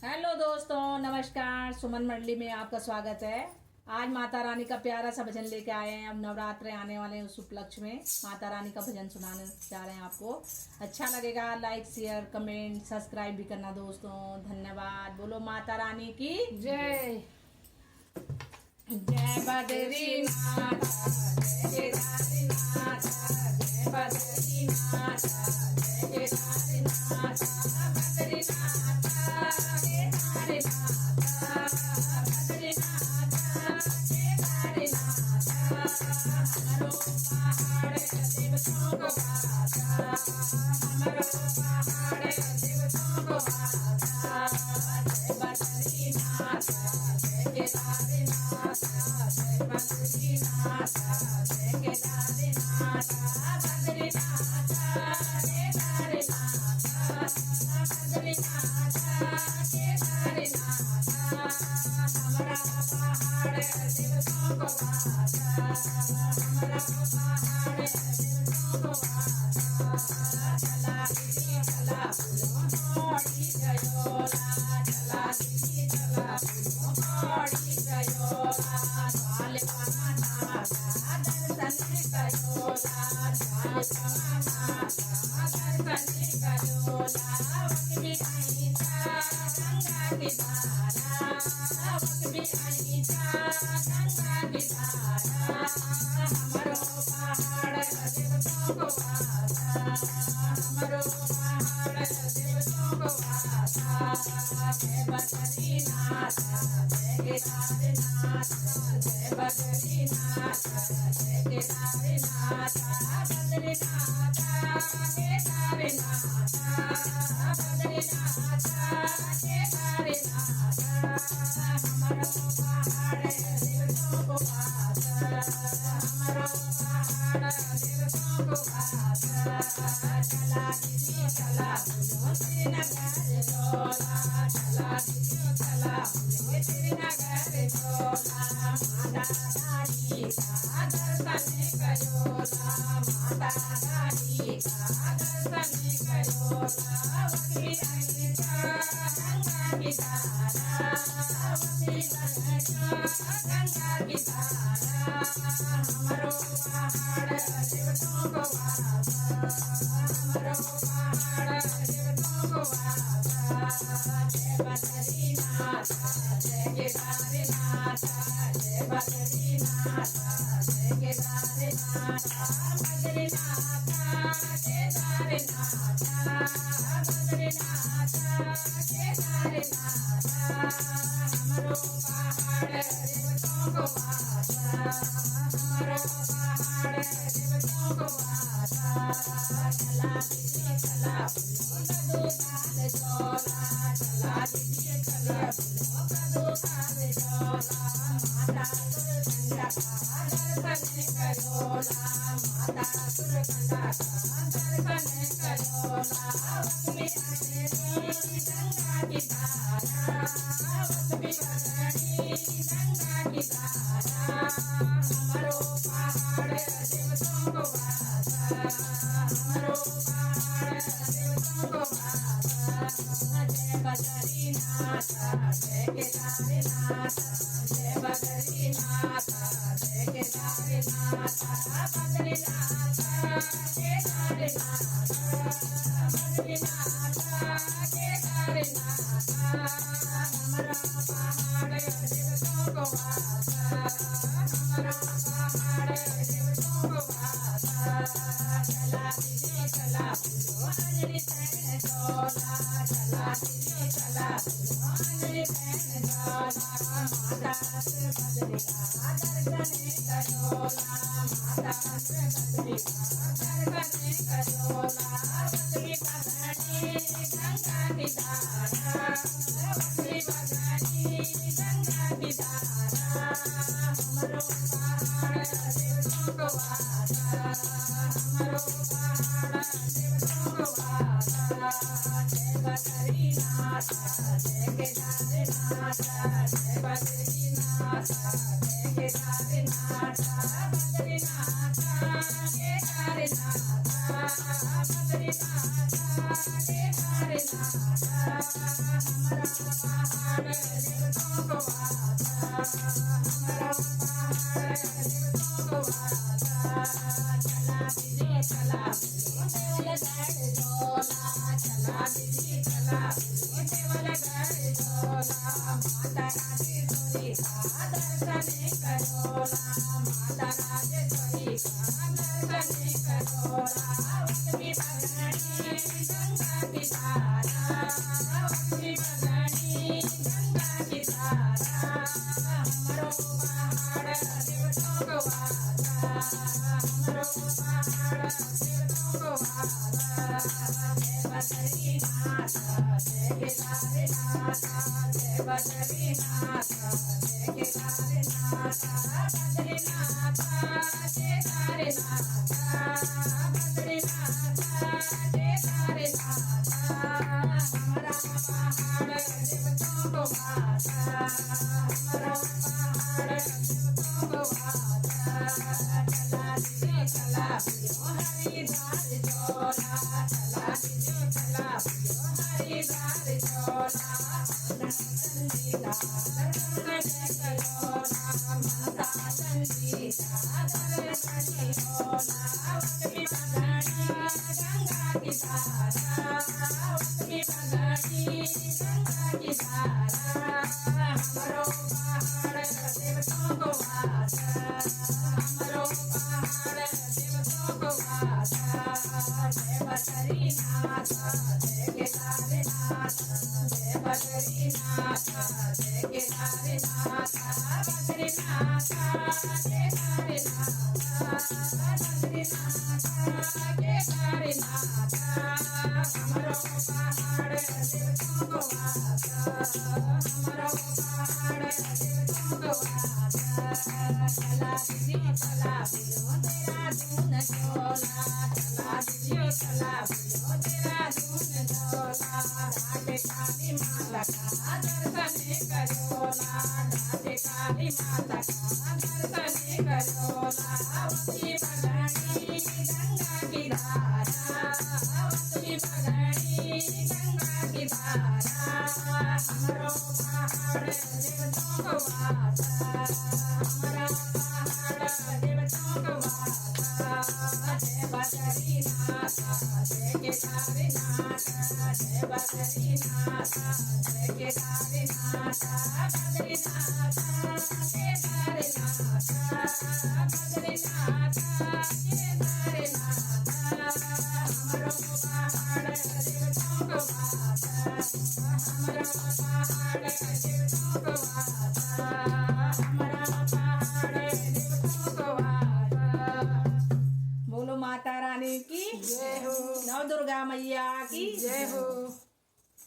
Hello दोस्तों, नमस्कार। सुमन मंडली में आपका स्वागत है। आज माता रानी का प्यारा सा भजन लेके आए हैं। अब नवरात्रे आने वाले हैं, उस उपलक्ष्य में माता रानी का भजन सुनाने जा रहे हैं। आपको अच्छा लगेगा, लाइक शेयर कमेंट सब्सक्राइब भी करना दोस्तों। धन्यवाद। बोलो माता रानी की जय। जय बद्रीनाथ, जय केदारनाथ, जय बद्रीनाथ, जय केदारनाथ, बद्रीनाथ केदारनाथ, बद्रीनाथ केदारनाथ, हमारो पहाड़ देवतों को भाता, हमारो पहाड़ देवतों को भाता। जय बद्रीनाथ, जय केदारनाथ, जय बद्रीनाथ, जय केदारनाथ, बद्रीनाथ केदारनाथ, बद्रीनाथ केदारनाथ, हमारा पहाड़ देवतों को भाता, हमारा पहाड़ देवतों को भाता। चला दीदी चला फूलों तोड़ी गयोला, चला दीदी चला फूलों तोड़ी गयोला, द्वाल माता का दर्शन कयोला, द्वाल माता का दर्शन कयोला। वक्त भी आई था गंगा की धारा, वक्त भी आई था गंगा की धारा, हमारो पहाड़ देवतों को भाता, हमारो पहाड़ देवतों को भाता। जय बद्रीनाथ, जय केदारनाथ, जय बद्रीनाथ, जय केदारनाथ, बद्रीनाथ केदारनाथ, बद्रीनाथ केदारनाथ, हमारो पहाड़ देवतों को भाता, हमारो पहाड़ देवतों को भाता। चला दीदी चला फूलों श्रीनगर डोला, चला दीदी चला फूलों श्रीनगर डोला, माता रानी का दर्शन कयोला, माता रानी का दर्शन कयोला। वक्री आई था गंगा की धारा, वक्री आई था गंगा की धारा, हमारो पहाड़ देवतों को भाता, हमारो पहाड़ देवतों को भाता। जय बद्रीनाथ, जय केदारनाथ, जय बद्रीनाथ, जय केदारनाथ, बद्रीनाथ केदारनाथ, बद्रीनाथ केदारनाथ, हमारो पहाड़ देवतों को भाता, हमारो पहाड़ देवतों को भाता। चला दीदी चला फूलों का दुकान चोला, चला दीदी चला फूलों का दुकान चोला, माता सुरकंडा का दर्शन कयोला, माता सुरकंडा का दर्शन कयोला। वक्त भी आने गंगा की धारा, वक्त भी बदली गंगा की धारा, हमारो पहाड़ देवतों को भाता, हमारो पहाड़ देवतों को भाता। जय बद्रीनाथ, जय केदारनाथ, जय बद्रीनाथ, जय केदारनाथ, बद्रीनाथ केदारनाथ, बद्रीनाथ केदारनाथ, हमारा पहाड़ देवतों को भाता, हमारा पहाड़ देवतों को भाता। चला दीदी चला फूलों अंजलि तैन डोला, चला दीदी चला फूलों अंजलि तैन डोला, माता से बद्री का दर्शन कयोला, माता से बद्री का दर्शन कयोला। वक्री बदनी गंगा की धारा, वक्री बदनी गंगा की धारा, हमारो पहाड़ देवतों को भाता, हमारो पहाड़ देवतों को भाता। जय बद्रीनाथ, जय केदारनाथ, जय बद्रीनाथ, जय केदारनाथ, बद्रीनाथ केदारनाथ, बद्रीनाथ केदारनाथ, बोलो माता रानी की जय हो। नव दुर्गा मैया की जय हो।